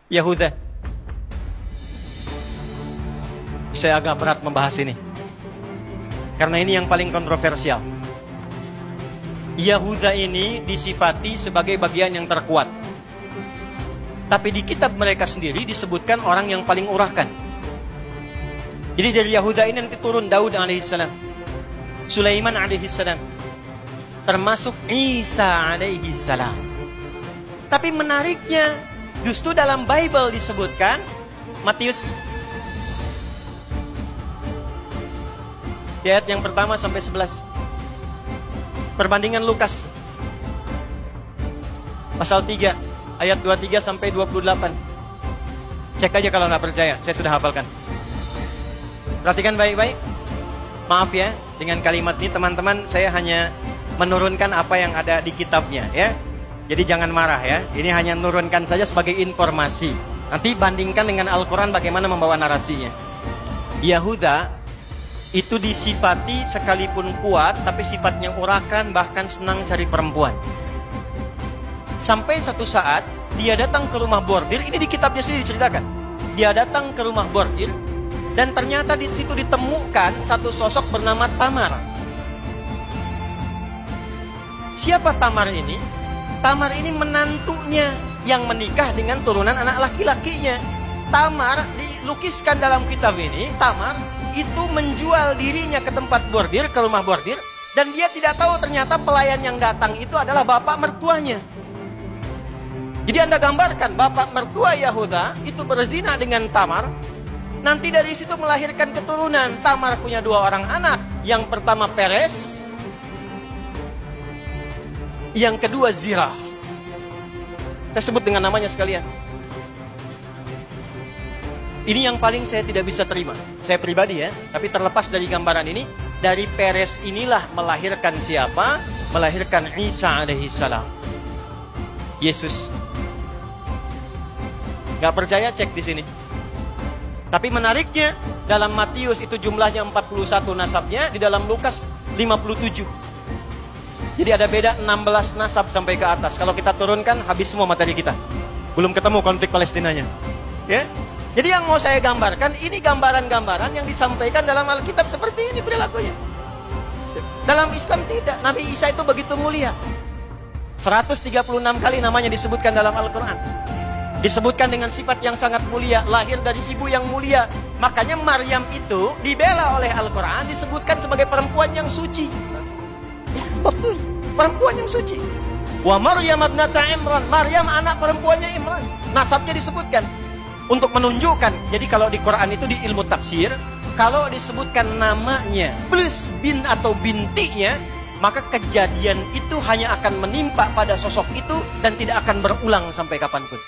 Yahuda. Saya agak berat membahas ini, karena ini yang paling kontroversial. Yahuda ini disifati sebagai bagian yang terkuat, tapi di kitab mereka sendiri disebutkan orang yang paling urahkan. Jadi dari Yahuda ini nanti turun Daud alaihissalam, Sulaiman alaihissalam, termasuk Isa alaihissalam. Tapi menariknya, justru dalam Bible disebutkan, Matius di ayat yang pertama sampai 11, perbandingan Lukas pasal 3 ayat 23 sampai 28. Cek aja kalau nggak percaya, saya sudah hafalkan. Perhatikan baik-baik. Maaf ya, dengan kalimat ini teman-teman, saya hanya menurunkan apa yang ada di kitabnya ya. Jadi jangan marah ya, ini hanya menurunkan saja sebagai informasi. Nanti bandingkan dengan Al-Quran bagaimana membawa narasinya. Yahuda itu disifati sekalipun kuat, tapi sifatnya urakan, bahkan senang cari perempuan. Sampai satu saat, dia datang ke rumah bordir, ini di kitabnya sendiri diceritakan. Dia datang ke rumah bordir, dan ternyata di situ ditemukan satu sosok bernama Tamar. Siapa Tamar ini? Tamar ini menantunya yang menikah dengan turunan anak laki-lakinya. Tamar dilukiskan dalam kitab ini. Tamar itu menjual dirinya ke tempat bordir, ke rumah bordir, dan dia tidak tahu ternyata pelayan yang datang itu adalah bapak mertuanya. Jadi Anda gambarkan, bapak mertua Yahuda itu berzina dengan Tamar. Nanti dari situ melahirkan keturunan. Tamar punya 2 orang anak. Yang pertama Peres, yang kedua Zirah. Kita sebut dengan namanya sekalian. Ini yang paling saya tidak bisa terima, saya pribadi ya. Tapi terlepas dari gambaran ini, dari Peres inilah melahirkan siapa? Melahirkan Isa alaihissalam, Yesus. Gak percaya, cek di sini. Tapi menariknya, dalam Matius itu jumlahnya 41 nasabnya, di dalam Lukas 57. Jadi ada beda 16 nasab sampai ke atas. Kalau kita turunkan, habis semua materi kita. Belum ketemu konflik Palestinanya. Ya? Jadi yang mau saya gambarkan, ini gambaran-gambaran yang disampaikan dalam Alkitab seperti ini perilakunya. Dalam Islam tidak. Nabi Isa itu begitu mulia. 136 kali namanya disebutkan dalam Al-Quran. Disebutkan dengan sifat yang sangat mulia, lahir dari ibu yang mulia. Makanya Maryam itu dibela oleh Al-Quran, disebutkan sebagai perempuan yang suci. Ya, betul, perempuan yang suci. Wa Maryam ibnata Imran, Maryam anak perempuannya Imran. Nasabnya disebutkan untuk menunjukkan. Jadi kalau di Quran itu di ilmu tafsir, kalau disebutkan namanya plus bin atau bintinya, maka kejadian itu hanya akan menimpa pada sosok itu dan tidak akan berulang sampai kapanpun.